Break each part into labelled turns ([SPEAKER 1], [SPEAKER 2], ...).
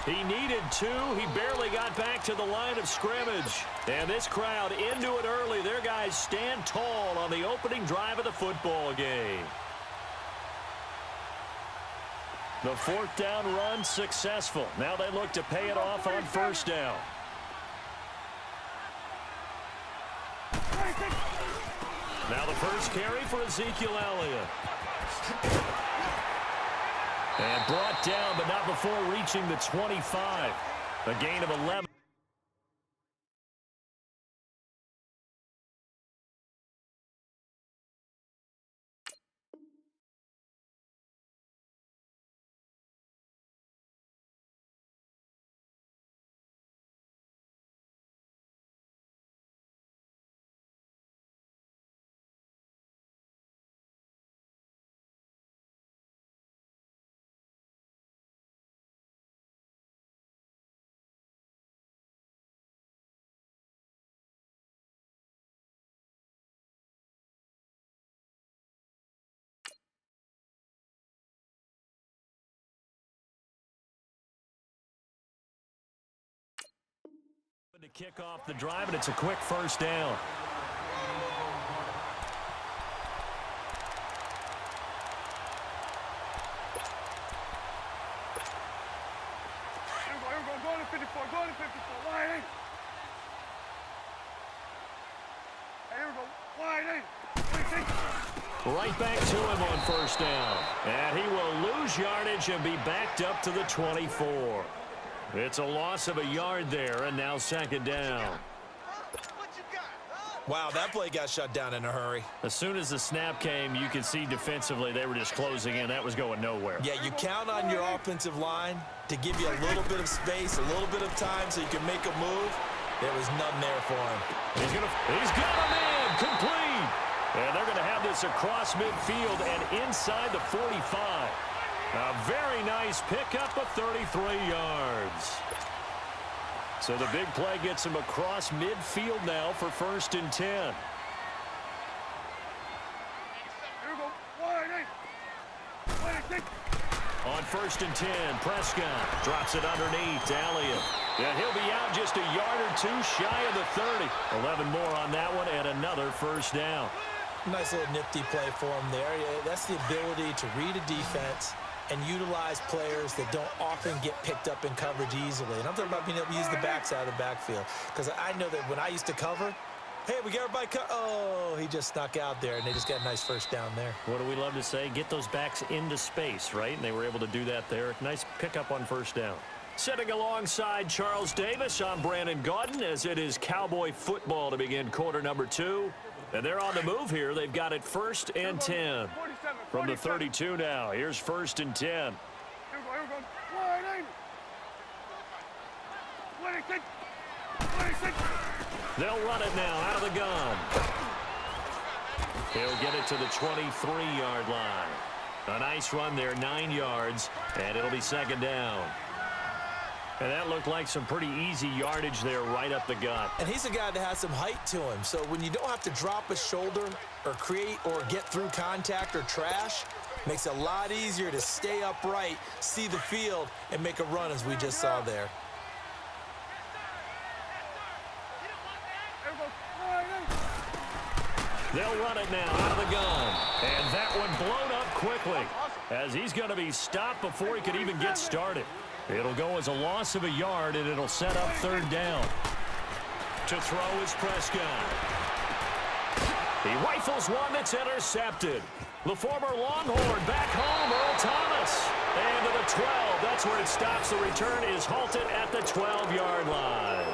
[SPEAKER 1] He needed 2. He barely got back to the line of scrimmage. And this crowd into it early. Their guys stand tall on the opening drive of the football game. The 4th down run successful. Now they look to pay it off on 1st down. Now the first carry for Ezekiel Elliott. And brought down, but not before reaching the 25. A gain of 11. To kick off the drive, and it's a quick 1st down. Right back to him on 1st down. And he will lose yardage and be backed up to the 24. It's a loss of a yard there, and now 2nd down.
[SPEAKER 2] Wow, that play got shut down in a hurry.
[SPEAKER 1] As soon as the snap came, you could see defensively they were just closing in. That was going nowhere.
[SPEAKER 2] Yeah, you count on your offensive line to give you a little bit of space, a little bit of time so you can make a move. There was none there for him.
[SPEAKER 1] He's got him in, complete. And they're going to have this across midfield and inside the 45. A very nice pickup of 33 yards. So the big play gets him across midfield now for 1st and 10. On 1st and 10, Prescott drops it underneath to Elliott. And he'll be out just a yard or 2 shy of the 30. 11 more on that one and another 1st down.
[SPEAKER 2] Nice little nifty play for him there. Yeah, that's the ability to read a defense and utilize players that don't often get picked up in coverage easily. And I'm talking about being able to use the backside of the backfield. Because I know that when I used to cover, hey, we got everybody oh, he just snuck out there, and they just got a nice 1st down there.
[SPEAKER 1] What do we love to say? Get those backs into space, right? And they were able to do that there. Nice pickup on 1st down. Sitting alongside Charles Davis, I'm Brandon Gaudin, as it is Cowboy football to begin quarter number 2. And they're on the move here. They've got it 1st and 10. From the 32 now. Here's 1st and 10. They'll run it now out of the gun. He'll get it to the 23-yard line. A nice run there, 9 yards, and it'll be 2nd down. And that looked like some pretty easy yardage there right up the gut.
[SPEAKER 2] And he's a guy that has some height to him. So when you don't have to drop a shoulder or create or get through contact or trash, makes it a lot easier to stay upright, see the field, and make a run as we just saw there.
[SPEAKER 1] They'll run it now out of the gun. And that one blown up quickly as he's going to be stopped before he could even get started. It'll go as a loss of a yard, and it'll set up 3rd down. To throw is Prescott. He rifles one that's intercepted. The former Longhorn back home, Earl Thomas. And to the 12. That's where it stops. The return is halted at the 12-yard line.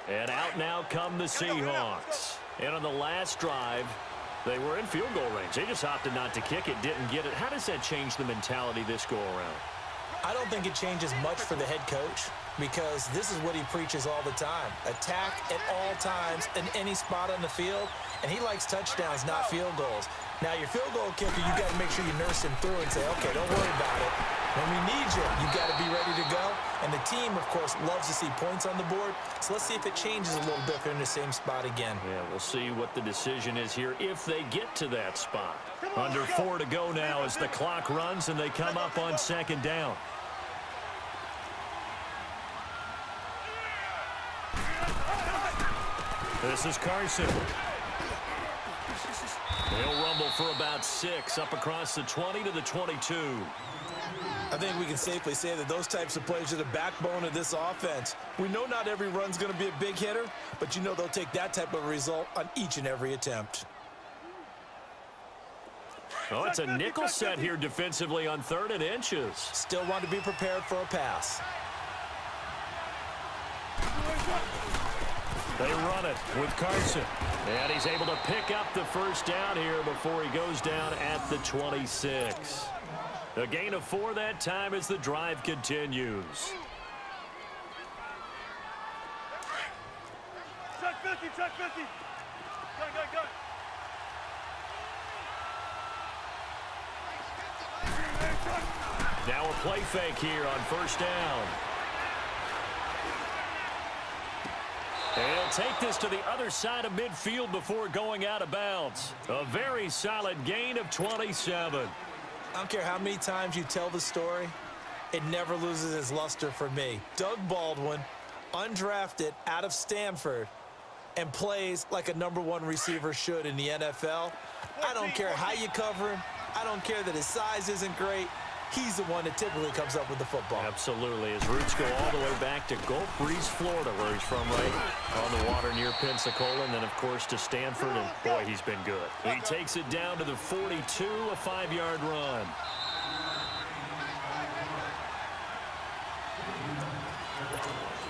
[SPEAKER 1] And out now come the Seahawks. And on the last drive, they were in field goal range. They just opted not to kick it, didn't get it. How does that change the mentality this go-around?
[SPEAKER 2] I don't think it changes much for the head coach because this is what he preaches all the time. Attack at all times in any spot on the field, and he likes touchdowns, not field goals. Now, your field goal kicker, you got to make sure you nurse him through and say, okay, don't worry about it. When we need you, you've got to be ready to go. And the team, of course, loves to see points on the board. So let's see if it changes a little bit if they're in the same spot again.
[SPEAKER 1] Yeah, we'll see what the decision is here if they get to that spot. Under 4 to go now as the clock runs and they come up on second down. This is Carson. He'll rumble for about 6 up across the 20 to the 22.
[SPEAKER 2] I think we can safely say that those types of plays are the backbone of this offense. We know not every run's going to be a big hitter, but you know they'll take that type of result on each and every attempt.
[SPEAKER 1] Oh, it's a nickel set here defensively on 3rd and inches.
[SPEAKER 2] Still want to be prepared for a pass.
[SPEAKER 1] They run it with Carson. And he's able to pick up the first down here before he goes down at the 26. A gain of 4 that time as the drive continues.
[SPEAKER 3] Check 50, check 50. Go.
[SPEAKER 1] Now a play fake here on first down. And he'll take this to the other side of midfield before going out of bounds. A very solid gain of 27.
[SPEAKER 2] I don't care how many times you tell the story, it never loses its luster for me. Doug Baldwin, undrafted out of Stanford, and plays like a #1 receiver should in the NFL. I don't care how you cover him. I don't care that his size isn't great. He's the one that typically comes up with the football.
[SPEAKER 1] Absolutely. His roots go all the way back to Gulf Breeze, Florida, where he's from, right on the water near Pensacola, and then, of course, to Stanford, and, boy, he's been good. He takes it down to the 42, a 5-yard run.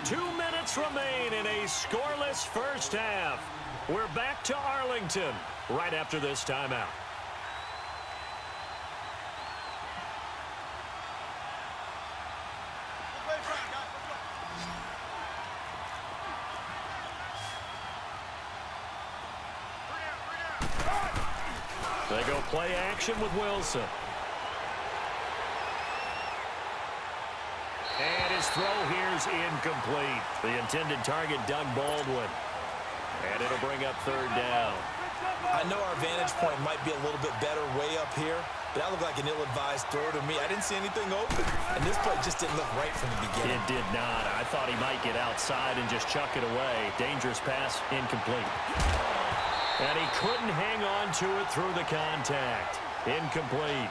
[SPEAKER 1] Two minutes remain in a scoreless first half. We're back to Arlington right after this timeout. They go play action with Wilson. And his throw here's incomplete. The intended target, Doug Baldwin. And it'll bring up 3rd down.
[SPEAKER 2] I know our vantage point might be a little bit better way up here, but that looked like an ill-advised throw to me. I didn't see anything open, and this play just didn't look right from the beginning.
[SPEAKER 1] It did not. I thought he might get outside and just chuck it away. Dangerous pass, incomplete. And he couldn't hang on to it through the contact. Incomplete.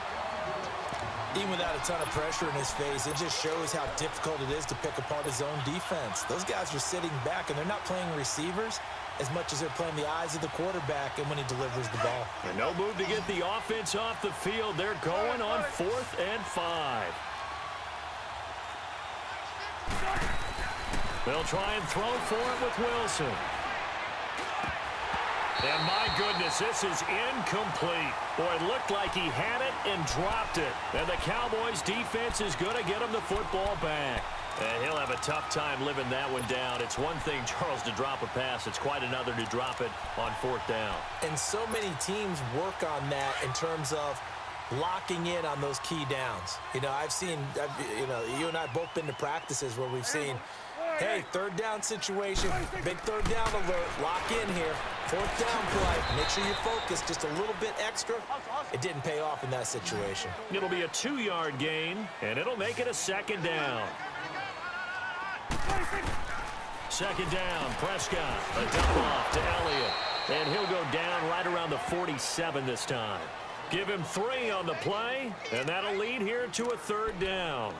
[SPEAKER 2] Even without a ton of pressure in his face, it just shows how difficult it is to pick apart his own defense. Those guys are sitting back, and they're not playing receivers as much as they're playing the eyes of the quarterback and when he delivers the ball.
[SPEAKER 1] And no move to get the offense off the field. They're going on 4th and 5. They'll try and throw for it with Wilson. And my goodness, this is incomplete. Boy, it looked like he had it and dropped it. And the Cowboys defense is going to get him the football back. And he'll have a tough time living that one down. It's one thing, Charles, to drop a pass. It's quite another to drop it on 4th down.
[SPEAKER 2] And so many teams work on that in terms of locking in on those key downs. You know, you and I have both been to practices where we've seen, hey, 3rd down situation, big 3rd down alert, lock in here, 4th down play, make sure you focus just a little bit extra. It didn't pay off in that situation.
[SPEAKER 1] It'll be a 2-yard gain, and it'll make it a 2nd down. 2nd down, Prescott, a dump off to Elliott, and he'll go down right around the 47 this time. Give him 3 on the play, and that'll lead here to a 3rd down.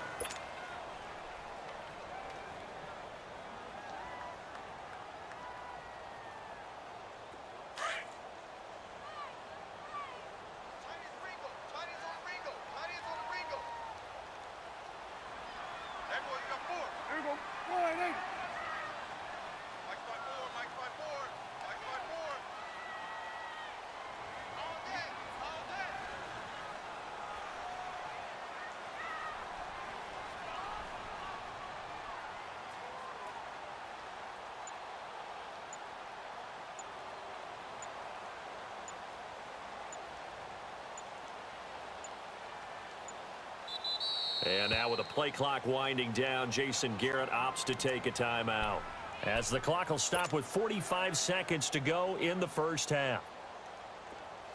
[SPEAKER 1] And now with the play clock winding down, Jason Garrett opts to take a timeout, as the clock will stop with 45 seconds to go in the first half.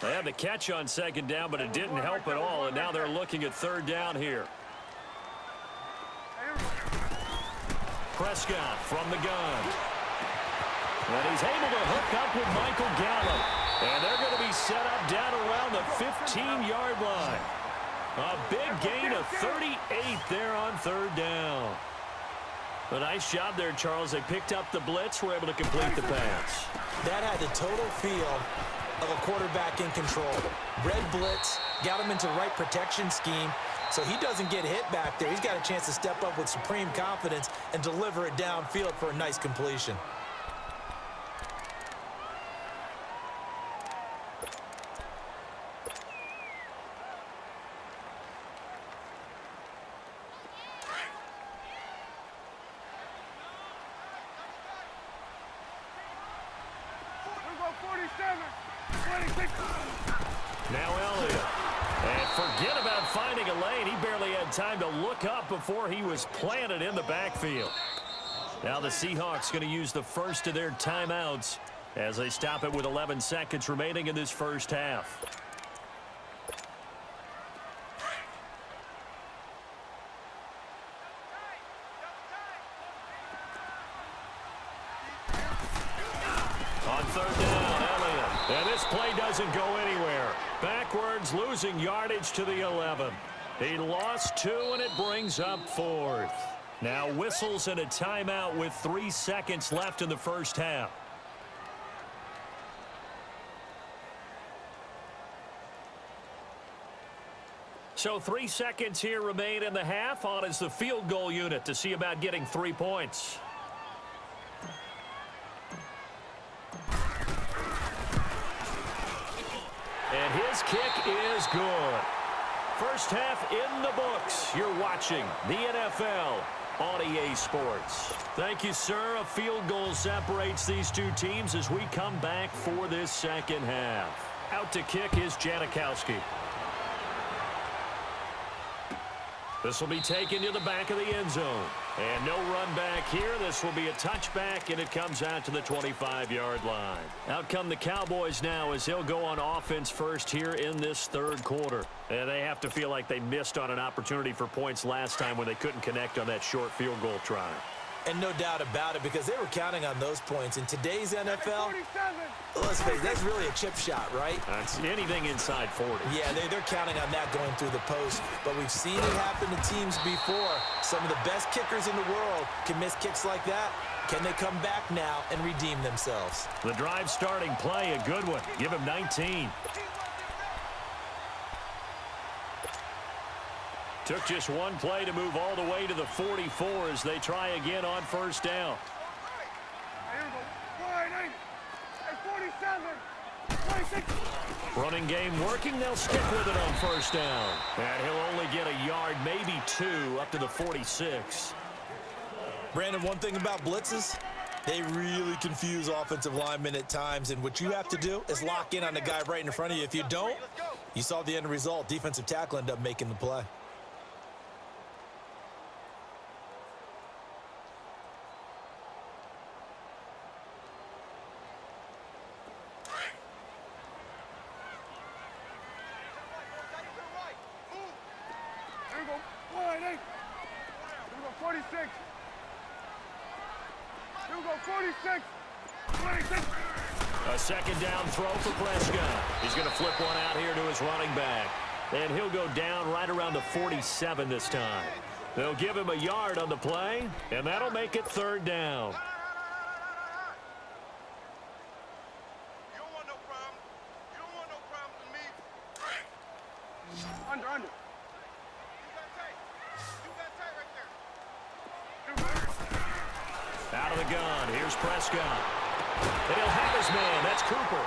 [SPEAKER 1] They had the catch on second down, but it didn't help at all, and now they're looking at third down here. Prescott from the gun. And he's able to hook up with Michael Gallup. And they're going to be set up down around the 15-yard line. A big gain of 38 there on third down. A nice job there, Charles. They picked up the blitz, were able to complete the pass.
[SPEAKER 2] That had the total feel of a quarterback in control. Red blitz, got him into the right protection scheme, so he doesn't get hit back there. He's got a chance to step up with supreme confidence and deliver it downfield for a nice completion.
[SPEAKER 1] Now Elliott. And forget about finding a lane. He barely had time to look up before he was planted in the backfield. Now the Seahawks going to use the first of their timeouts as they stop it with 11 seconds remaining in this first half. On third down, Elliott. And this play doesn't go anywhere. Backwards, losing yardage to the 11. He lost 2, and it brings up 4th. Now whistles and a timeout with 3 seconds left in the first half. So 3 seconds here remain in the half. On is the field goal unit to see about getting 3 points. And his kick is good. First half in the books. You're watching the NFL on EA Sports. Thank you, sir. A field goal separates these two teams as we come back for this second half. Out to kick is Janikowski. This will be taken to the back of the end zone. And no run back here. This will be a touchback, and it comes out to the 25-yard line. Out come the Cowboys now as they'll go on offense first here in this third quarter. And they have to feel like they missed on an opportunity for points last time when they couldn't connect on that short field goal try.
[SPEAKER 2] And no doubt about it, because they were counting on those points. In today's NFL, let's face it, that's really a chip shot, right?
[SPEAKER 1] That's anything inside 40.
[SPEAKER 2] Yeah, they're counting on that going through the post. But we've seen it happen to teams before. Some of the best kickers in the world can miss kicks like that. Can they come back now and redeem themselves?
[SPEAKER 1] The drive starting play, a good one. Give him 19. Took just one play to move all the way to the 44 as they try again on first down. Running game working. They'll stick with it on first down. And he'll only get a yard, maybe 2, up to the 46.
[SPEAKER 2] Brandon, one thing about blitzes, they really confuse offensive linemen at times. And what you have to do is lock in on the guy right in front of you. If you don't, you saw the end result. Defensive tackle ended up making the play.
[SPEAKER 1] A second down throw for Prescott. He's going to flip one out here to his running back. And he'll go down right around the 47 this time. They'll give him a yard on the play, and that'll make it third down.
[SPEAKER 3] You don't want no problem. You don't want no problem with me. Under. You got tight. You got tight right there.
[SPEAKER 1] Out of the gun. Here's Prescott. And he'll have his man. That's Cooper.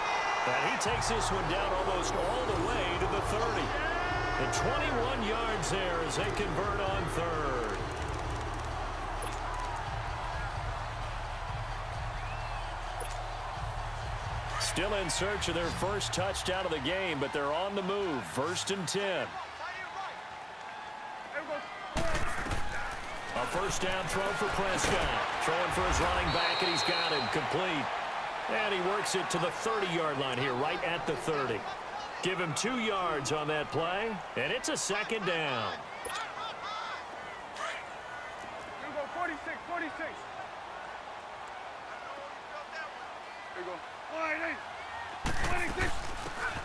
[SPEAKER 1] And he takes this one down almost all the way to the 30. And 21 yards there as they convert on third. Still in search of their first touchdown of the game, but they're on the move. 1st and 10. A first down throw for Prescott. Throwing for his running back, and he's got him complete. And he works it to the 30-yard line here, right at the 30. Give him 2 yards on that play, and it's a second down.
[SPEAKER 3] You go 46, 46. There you go. 26.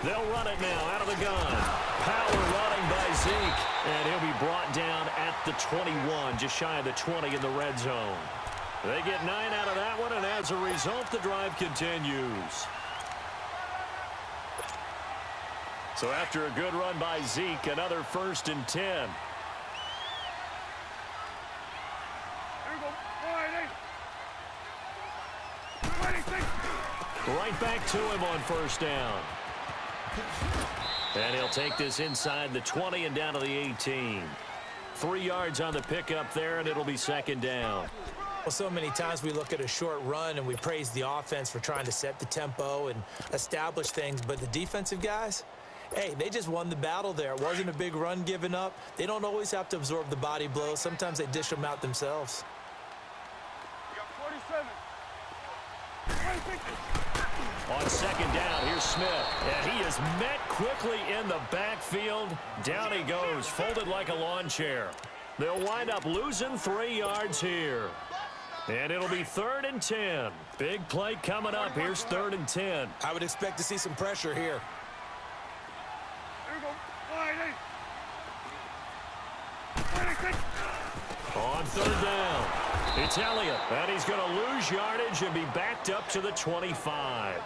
[SPEAKER 1] They'll run it now out of the gun. Power running by Zeke, and he'll be brought down at the 21, just shy of the 20 in the red zone. They get 9 out of that one, and as a result, the drive continues. So after a good run by Zeke, another 1st and 10.
[SPEAKER 3] There you go. 26.
[SPEAKER 1] Right back to him on 1st down. And he'll take this inside the 20 and down to the 18. 3 yards on the pickup there, and it'll be 2nd down.
[SPEAKER 2] Well, so many times we look at a short run and we praise the offense for trying to set the tempo and establish things, but the defensive guys, hey, they just won the battle there. It wasn't a big run given up. They don't always have to absorb the body blows. Sometimes they dish them out themselves.
[SPEAKER 3] You got 47. 26.
[SPEAKER 1] On 2nd down, here's Smith. And he is met quickly in the backfield. Down he goes, folded like a lawn chair. They'll wind up losing 3 yards here. And it'll be 3rd and 10. Big play coming up. Here's 3rd and 10.
[SPEAKER 2] I would expect to see some pressure here.
[SPEAKER 3] There you go. 26.
[SPEAKER 1] On 3rd down, it's Elliott. And he's going to lose yardage and be backed up to the 25.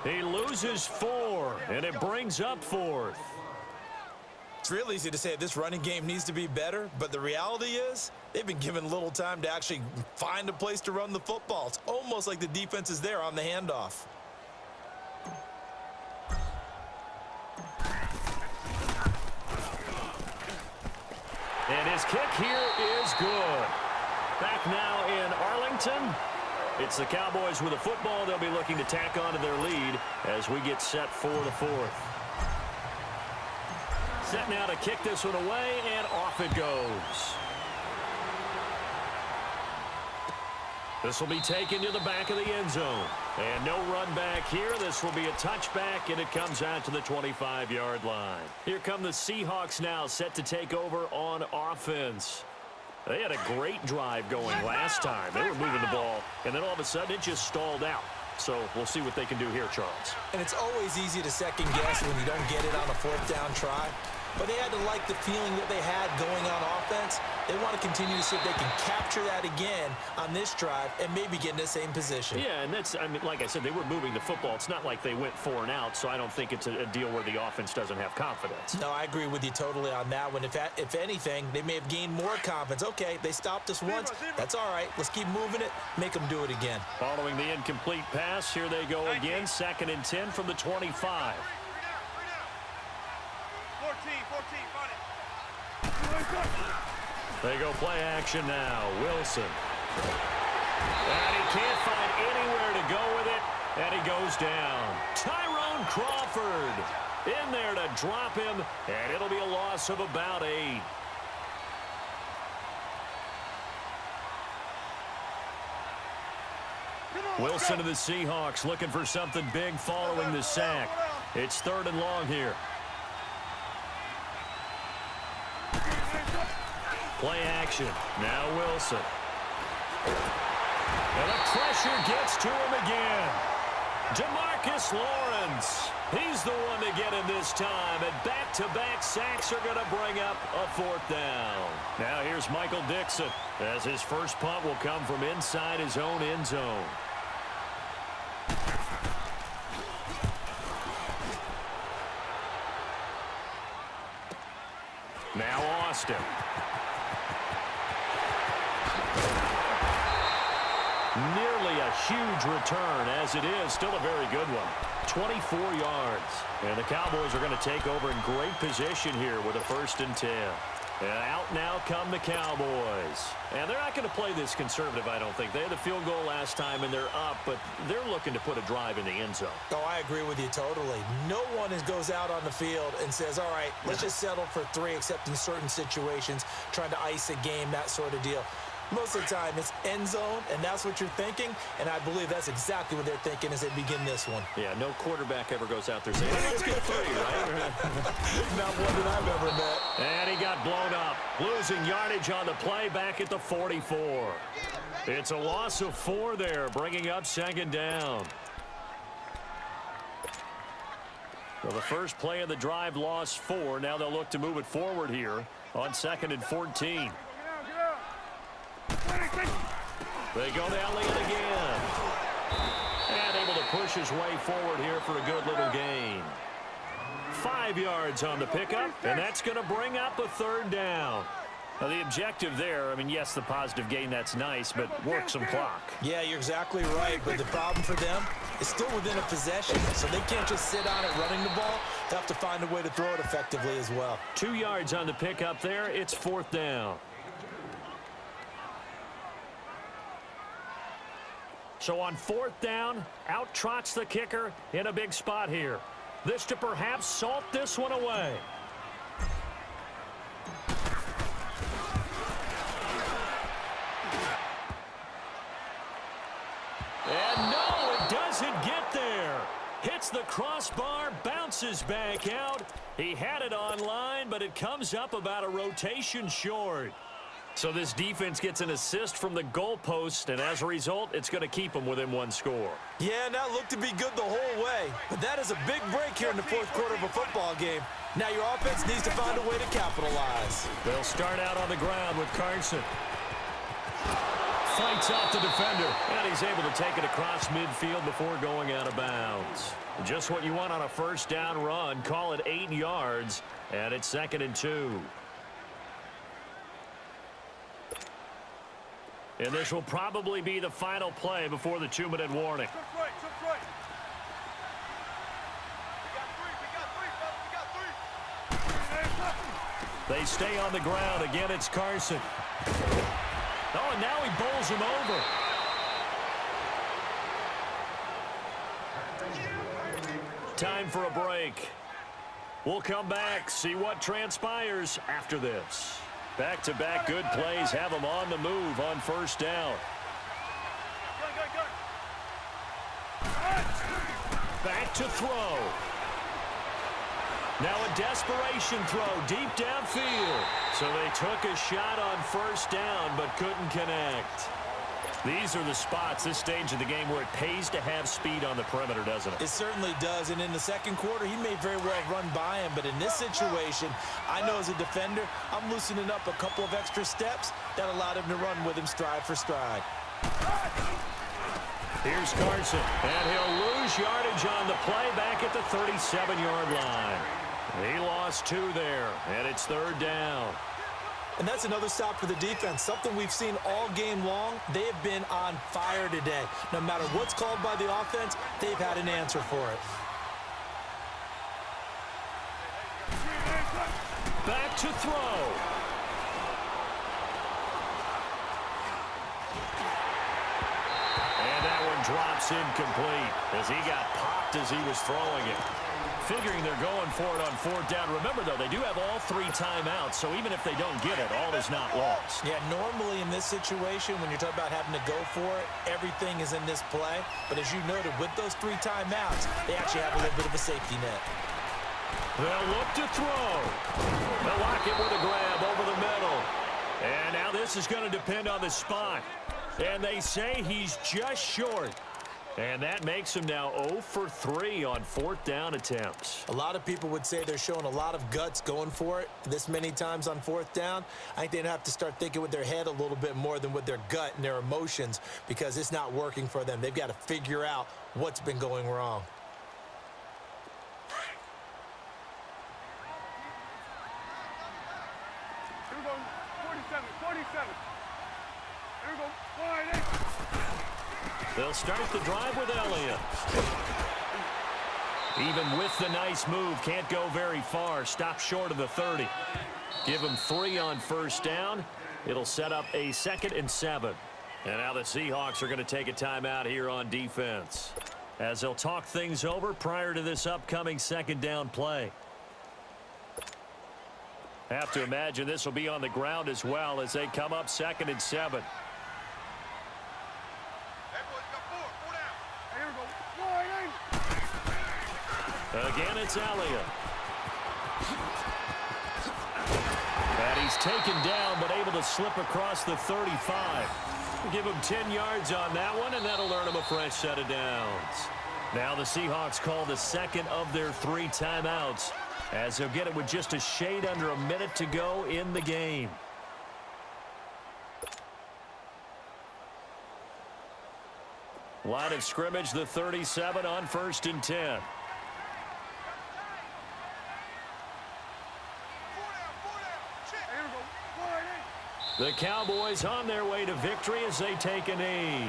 [SPEAKER 1] He loses 4, and it brings up 4th.
[SPEAKER 2] It's real easy to say this running game needs to be better, but the reality is they've been given little time to actually find a place to run the football. It's almost like the defense is there on the handoff.
[SPEAKER 1] And his kick here is good. Back now in Arlington. It's the Cowboys with a football. They'll be looking to tack on to their lead as we get set for the 4th. Set now to kick this one away, and off it goes. This will be taken to the back of the end zone. And no run back here. This will be a touchback, and it comes out to the 25-yard line. Here come the Seahawks now, set to take over on offense. They had a great drive going last time. They were moving the ball, and then all of a sudden it just stalled out. So we'll see what they can do here, Charles.
[SPEAKER 2] And it's always easy to second guess when you don't get it on a 4th down try. But they had to like the feeling that they had going on offense. They want to continue to see if they can capture that again on this drive and maybe get in the same position.
[SPEAKER 1] Yeah, and that's, I mean, like I said, they were moving the football. It's not like they went 4 and out, so I don't think it's a deal where the offense doesn't have confidence.
[SPEAKER 2] No, I agree with you totally on that one. If anything, they may have gained more confidence. Okay, they stopped us once. That's all right. Let's keep moving it, make them do it again.
[SPEAKER 1] Following the incomplete pass, here they go again. 2nd and 10 from the 25.
[SPEAKER 3] 14,
[SPEAKER 1] They go play action now. Wilson. And he can't find anywhere to go with it, and he goes down. Tyrone Crawford in there to drop him, and it'll be a loss of about 8. Wilson to the Seahawks looking for something big following the sack. It's 3rd and long here. Play action. Now Wilson. And the pressure gets to him again. DeMarcus Lawrence. He's the one to get him this time. And back-to-back sacks are going to bring up a 4th down. Now here's Michael Dixon as his first punt will come from inside his own end zone. Now Austin. Nearly a huge return, as it is still a very good one. 24 yards. And the Cowboys are going to take over in great position here with a 1st and 10. And out now come the Cowboys. And they're not going to play this conservative, I don't think. They had the field goal last time, and they're up, but they're looking to put a drive in the end zone.
[SPEAKER 2] Oh, I agree with you totally. No one goes out on the field and says, all right, let's just settle for 3, except in certain situations, trying to ice a game, that sort of deal. Most of the time, it's end zone, and that's what you're thinking, and I believe that's exactly what they're thinking as they begin this one.
[SPEAKER 1] Yeah, no quarterback ever goes out there saying, hey, let's get 3, right?
[SPEAKER 2] Not one that I've ever met.
[SPEAKER 1] And he got blown up. Losing yardage on the play back at the 44. It's a loss of 4 there, bringing up second down. Well, the first play of the drive lost 4. Now they'll look to move it forward here on 2nd and 14. They go to Elliott again. And able to push his way forward here for a good little gain. 5 yards on the pickup, and that's going to bring up a 3rd down. Now, the objective there, I mean, yes, the positive gain, that's nice, but work some clock.
[SPEAKER 2] Yeah, you're exactly right, but the problem for them is still within a possession, so they can't just sit on it running the ball. They have to find a way to throw it effectively as well.
[SPEAKER 1] 2 yards on the pickup there. It's 4th down. So on 4th down, out trots the kicker in a big spot here. This to perhaps salt this one away. And no, it doesn't get there. Hits the crossbar, bounces back out. He had it online, but it comes up about a rotation short. So this defense gets an assist from the goalpost, and as a result, it's going to keep them within 1 score.
[SPEAKER 2] Yeah, and that looked to be good the whole way. But that is a big break here in the 4th quarter of a football game. Now your offense needs to find a way to capitalize.
[SPEAKER 1] They'll start out on the ground with Carson. Fights off the defender, and he's able to take it across midfield before going out of bounds. Just what you want on a 1st down run. Call it 8 yards, and it's 2nd and 2. And this will probably be the final play before the 2-minute warning. They stay on the ground. Again, it's Carson. Oh, and now he bowls him over. Time for a break. We'll come back, see what transpires after this. Back-to-back good plays have them on the move on 1st down. Back to throw. Now a desperation throw deep downfield. So they took a shot on 1st down but couldn't connect. These are the spots, this stage of the game, where it pays to have speed on the perimeter, doesn't it?
[SPEAKER 2] It certainly does, and in the 2nd quarter, he may very well run by him, but in this situation, I know as a defender, I'm loosening up a couple of extra steps that allowed him to run with him stride for stride.
[SPEAKER 1] Here's Carson, and he'll lose yardage on the play back at the 37-yard line. He lost 2 there, and it's 3rd down.
[SPEAKER 2] And that's another stop for the defense, something we've seen all game long. They have been on fire today. No matter what's called by the offense, they've had an answer for it.
[SPEAKER 1] Back to throw. And that one drops incomplete as he got popped as he was throwing it. Figuring they're going for it on 4th down. Remember, though, they do have all 3 timeouts, so even if they don't get it, all is not lost.
[SPEAKER 2] Yeah, normally in this situation, when you're talking about having to go for it, everything is in this play. But as you noted, with those 3 timeouts, they actually have a little bit of a safety net.
[SPEAKER 1] They'll look to throw. They'll lock it with a grab over the middle. And now this is going to depend on the spot. And they say he's just short. And that makes him now 0 for 3 on 4th down attempts.
[SPEAKER 2] A lot of people would say they're showing a lot of guts going for it this many times on 4th down. I think they'd have to start thinking with their head a little bit more than with their gut and their emotions, because it's not working for them. They've got to figure out what's been going wrong.
[SPEAKER 3] Here we go, 47. Here we go, wide 8.
[SPEAKER 1] They'll start the drive with Elliott. Even with the nice move, can't go very far. Stop short of the 30. Give him 3 on 1st down. It'll set up a 2nd and 7. And now the Seahawks are going to take a timeout here on defense, as they'll talk things over prior to this upcoming 2nd down play. Have to imagine this will be on the ground as well as they come up 2nd and 7. Again, it's Elliott. And he's taken down, but able to slip across the 35. Give him 10 yards on that one, and that'll earn him a fresh set of downs. Now the Seahawks call the second of their 3 timeouts, as they'll get it with just a shade under a minute to go in the game. Line of scrimmage, the 37 on 1st and 10. The Cowboys on their way to victory as they take a knee.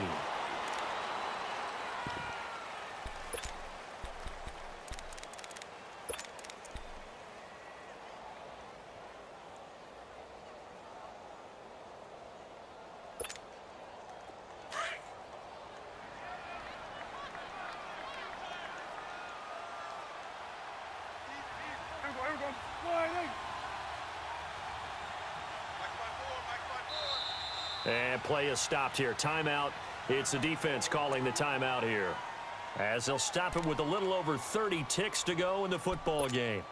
[SPEAKER 1] And play is stopped here. Timeout. It's the defense calling the timeout here, as they'll stop it with a little over 30 ticks to go in the football game.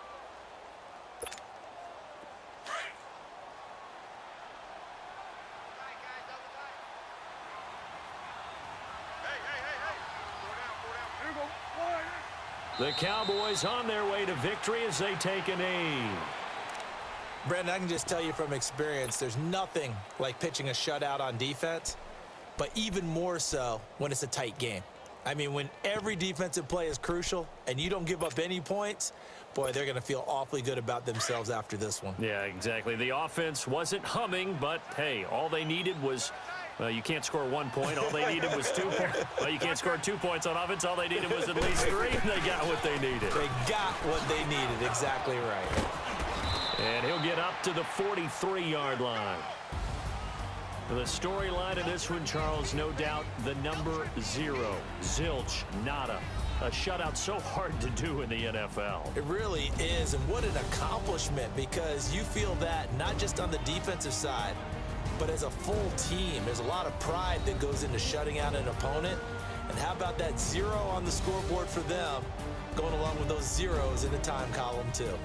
[SPEAKER 1] The Cowboys on their way to victory as they take a knee.
[SPEAKER 2] Brandon, I can just tell you from experience, there's nothing like pitching a shutout on defense, but even more so when it's a tight game. I mean, when every defensive play is crucial and you don't give up any points, boy, they're going to feel awfully good about themselves after this one.
[SPEAKER 1] Yeah, exactly. The offense wasn't humming, but, hey, all they needed was, well, you can't score 1 point. All they needed was 2 points. Well, you can't score 2 points on offense. All they needed was at least 3, and they got what they needed.
[SPEAKER 2] They got what they needed. Exactly right.
[SPEAKER 1] And he'll get up to the 43-yard line. The storyline in this one, Charles, no doubt the number 0. Zilch, nada. A shutout so hard to do in the NFL.
[SPEAKER 2] It really is, and what an accomplishment, because you feel that not just on the defensive side, but as a full team. There's a lot of pride that goes into shutting out an opponent. And how about that 0 on the scoreboard for them, going along with those zeros in the time column too.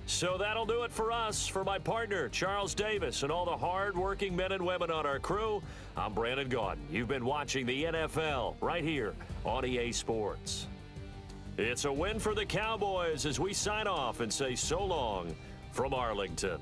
[SPEAKER 1] So that'll do it for us. For my partner, Charles Davis, and all the hard-working men and women on our crew, I'm Brandon Gaudin. You've been watching the NFL right here on EA Sports. It's a win for the Cowboys as we sign off and say so long from Arlington.